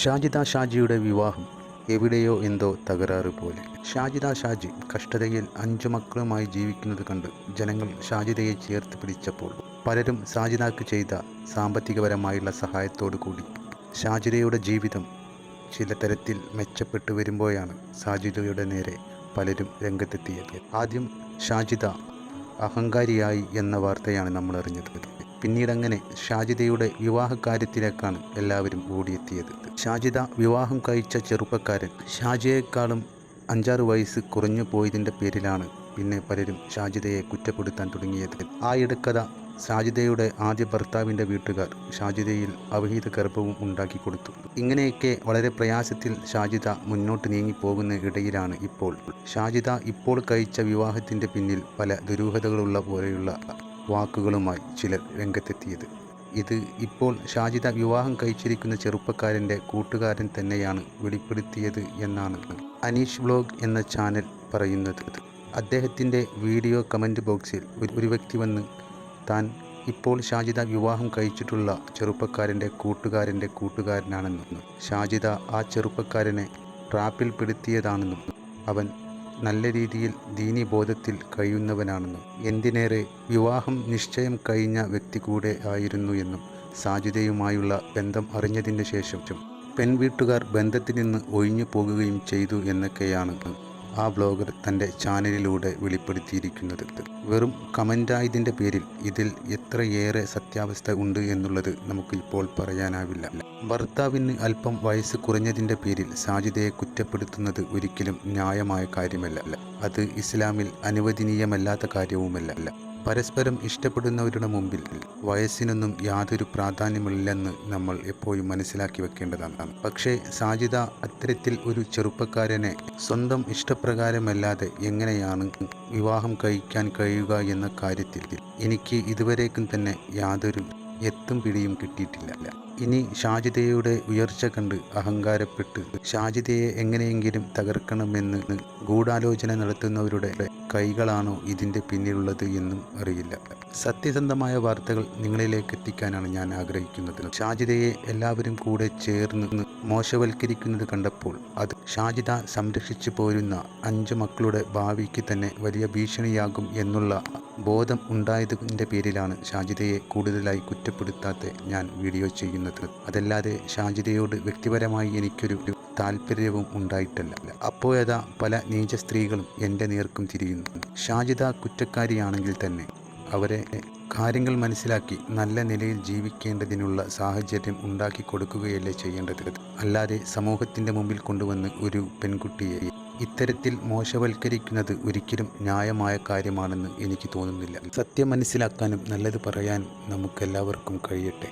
ഷാജിദ ഷാജിയുടെ വിവാഹം എവിടെയോ എന്തോ തകരാറ് പോലെ. ഷാജിദ ഷാജി കഷ്ടതയിൽ 5 മക്കളുമായി ജീവിക്കുന്നത് കണ്ട് ജനങ്ങൾ ഷാജിദയെ ചേർത്ത് പിടിച്ചപ്പോൾ പലരും ഷാജിദക്ക് ചെയ്ത സാമ്പത്തികപരമായുള്ള സഹായത്തോടു കൂടി ഷാജിദയുടെ ജീവിതം ചില തരത്തിൽ മെച്ചപ്പെട്ടു വരുമ്പോഴാണ് ഷാജിദയുടെ നേരെ പലരും രംഗത്തെത്തിയത്. ആദ്യം ഷാജിദ അഹങ്കാരിയായി എന്ന വാർത്തയാണ് നമ്മൾ അറിഞ്ഞത്. പിന്നീടങ്ങനെ ഷാജിദയുടെ വിവാഹകാര്യത്തിലേക്കാണ് എല്ലാവരും ഓടിയെത്തിയത്. ഷാജിദ വിവാഹം കഴിച്ച ചെറുപ്പക്കാരൻ ഷാജിയേക്കാളും 5-6 വയസ്സ് കുറഞ്ഞു പോയതിൻ്റെ പേരിലാണ് പിന്നെ പലരും ഷാജിദയെ കുറ്റപ്പെടുത്താൻ തുടങ്ങിയത്. ആ ഇടക്കഥ ഷാജിദയുടെ ആദ്യ ഭർത്താവിൻ്റെ വീട്ടുകാർ ഷാജിദയിൽ അവിഹിത ഗർഭവും ഉണ്ടാക്കി കൊടുത്തു. ഇങ്ങനെയൊക്കെ വളരെ പ്രയാസത്തിൽ ഷാജിദ മുന്നോട്ട് നീങ്ങിപ്പോകുന്ന ഇടയിലാണ് ഷാജിദ ഇപ്പോൾ കഴിച്ച വിവാഹത്തിൻ്റെ പിന്നിൽ പല ദുരൂഹതകളുള്ള പോലെയുള്ള വാക്കുകളുമായി ചിലർ രംഗത്തെത്തിയത്. ഇത് ഇപ്പോൾ ഷാജിദ വിവാഹം കഴിച്ചിരിക്കുന്ന ചെറുപ്പക്കാരൻ്റെ കൂട്ടുകാരൻ തന്നെയാണ് വെളിപ്പെടുത്തിയത് എന്നാണ് അനീഷ് വ്ലോഗ് എന്ന ചാനൽ പറയുന്നത്. അദ്ദേഹത്തിൻ്റെ വീഡിയോ കമൻറ്റ് ബോക്സിൽ ഒരു വ്യക്തി വന്ന് താൻ ഇപ്പോൾ ഷാജിദ വിവാഹം കഴിച്ചിട്ടുള്ള ചെറുപ്പക്കാരൻ്റെ കൂട്ടുകാരനാണെന്നും ഷാജിദ ആ ചെറുപ്പക്കാരനെ ട്രാപ്പിൽ പെടുത്തിയതാണെന്നും അവൻ നല്ല രീതിയിൽ ദീനീബോധത്തിൽ കഴിയുന്നവനാണെന്നും എന്തിനേറെ വിവാഹം നിശ്ചയം കഴിഞ്ഞ വ്യക്തി കൂടെ ആയിരുന്നു എന്നും ഷാജിദയുമായുള്ള ബന്ധം അറിഞ്ഞതിന് ശേഷം പെൺവീട്ടുകാർ ബന്ധത്തിൽ നിന്ന് ഒഴിഞ്ഞു പോകുകയും ചെയ്തു എന്നൊക്കെയാണ് ആ ബ്ലോഗർ തൻ്റെ ചാനലിലൂടെ വെളിപ്പെടുത്തിയിരിക്കുന്നത്. വെറും കമൻ്റായതിൻ്റെ പേരിൽ ഇതിൽ എത്രയേറെ സത്യാവസ്ഥ ഉണ്ട് എന്നുള്ളത് നമുക്ക് ഇപ്പോൾ പറയാനാവില്ല. ഭർത്താവിന് അല്പം വയസ്സ് കുറഞ്ഞതിൻ്റെ പേരിൽ ഷാജിദയെ കുറ്റപ്പെടുത്തുന്നത് ഒരിക്കലും ന്യായമായ കാര്യമല്ല. അത് ഇസ്ലാമിൽ അനുവദനീയമല്ലാത്ത കാര്യവുമല്ല. പരസ്പരം ഇഷ്ടപ്പെടുന്നവരുടെ മുമ്പിൽ വയസ്സിനൊന്നും യാതൊരു പ്രാധാന്യമില്ലെന്ന് നമ്മൾ എപ്പോഴും മനസ്സിലാക്കി വെക്കേണ്ടതാണ്. പക്ഷേ ഷാജിദ അത്തരത്തിൽ ഒരു ചെറുപ്പക്കാരനെ സ്വന്തം ഇഷ്ടപ്രകാരമല്ലാതെ എങ്ങനെയാണ് വിവാഹം കഴിക്കാൻ കഴിയുക എന്ന കാര്യത്തിൽ എനിക്ക് ഇതുവരേക്കും തന്നെ യാതൊരു എത്തും പിടിയും കിട്ടിയിട്ടില്ല. ഇനി ഷാജിദയുടെ ഉയർച്ച കണ്ട് അഹങ്കാരപ്പെട്ട് ഷാജിദയെ എങ്ങനെയെങ്കിലും തകർക്കണമെന്ന് ഗൂഢാലോചന നടത്തുന്നവരുടെ കൈകളാണോ ഇതിൻ്റെ പിന്നിലുള്ളത് എന്നും അറിയില്ല. സത്യസന്ധമായ വാർത്തകൾ നിങ്ങളിലേക്ക് എത്തിക്കാനാണ് ഞാൻ ആഗ്രഹിക്കുന്നത്. ഷാജിദയെ എല്ലാവരും കൂടെ ചേർന്ന് മോശവൽക്കരിക്കുന്നത് കണ്ടപ്പോൾ അത് ഷാജിദ സംരക്ഷിച്ചു പോരുന്ന 5 മക്കളുടെ ഭാവിക്ക് തന്നെ വലിയ ഭീഷണിയാകും എന്നുള്ള ബോധം ഉണ്ടായതിൻ്റെ പേരിലാണ് ഷാജിദയെ കൂടുതലായി കുറ്റപ്പെടുത്താതെ ഞാൻ വീഡിയോ ചെയ്യുന്നത്. അതല്ലാതെ ഷാജിദയോട് വ്യക്തിപരമായി എനിക്കൊരു താല്പര്യവും ഉണ്ടായിട്ടല്ല. അപ്പോഴതാ പല നീച സ്ത്രീകളും എൻ്റെ നേർക്കും തിരിയുന്നു. ഷാജിദ കുറ്റക്കാരിയാണെങ്കിൽ തന്നെ അവരെ കാര്യങ്ങൾ മനസ്സിലാക്കി നല്ല നിലയിൽ ജീവിക്കേണ്ടതിനുള്ള സാഹചര്യം ഉണ്ടാക്കി കൊടുക്കുകയല്ലേ ചെയ്യേണ്ടത്. അല്ലാതെ സമൂഹത്തിൻ്റെ മുമ്പിൽ കൊണ്ടുവന്ന് ഒരു പെൺകുട്ടിയെ ഇത്തരത്തിൽ മോശവൽക്കരിക്കുന്നത് ഒരിക്കലും ന്യായമായ കാര്യമാണെന്ന് എനിക്ക് തോന്നുന്നില്ല. സത്യം മനസ്സിലാക്കാനും നല്ലത് പറയാനും നമുക്കെല്ലാവർക്കും കഴിയട്ടെ.